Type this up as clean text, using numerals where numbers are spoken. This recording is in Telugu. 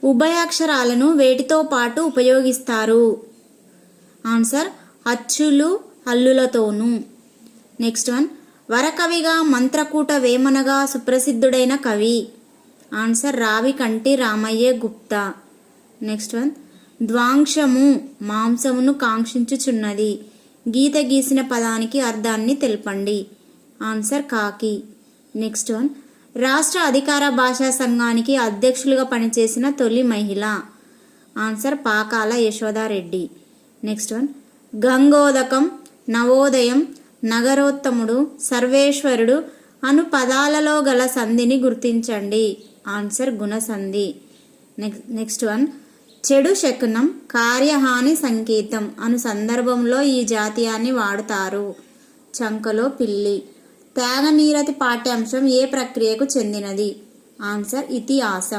ఉభయాక్షరాలను వేటితో పాటు ఉపయోగిస్తారు? ఆన్సర్ అచ్చులు హల్లులతోనూ. నెక్స్ట్ వన్, వరకవిగా మంత్రకూట వేమనగా సుప్రసిద్ధుడైన కవి? Answer Ravi Kanti Ramayya Gupta. Next one, ద్వాంశము మాంసమును కాంక్షించుచున్నది. గీత గీసిన పదానికి అర్థాన్ని తెలపండి. ఆన్సర్ కాకి. నెక్స్ట్ వన్, రాష్ట్ర అధికార భాషా సంఘానికి అధ్యక్షులుగా పనిచేసిన తొలి మహిళ? Answer Pakala Yashoda Reddy. Next one, గంగోదకం, నవోదయం, నగరోత్తముడు, సర్వేశ్వరుడు అను పదాలలో గల సంధిని గుర్తించండి. ఆన్సర్ గుణసంధి. నెక్స్ట్ వన్, చెడు శకునం, కార్యహాని సంకేతం అను సందర్భంలో ఈ జాతీయాన్ని వాడుతారు. చంకలో పిల్లి. త్యాగనీరతి పాఠ్యాంశం ఏ ప్రక్రియకు చెందినది? ఆన్సర్ ఇతిహాసం.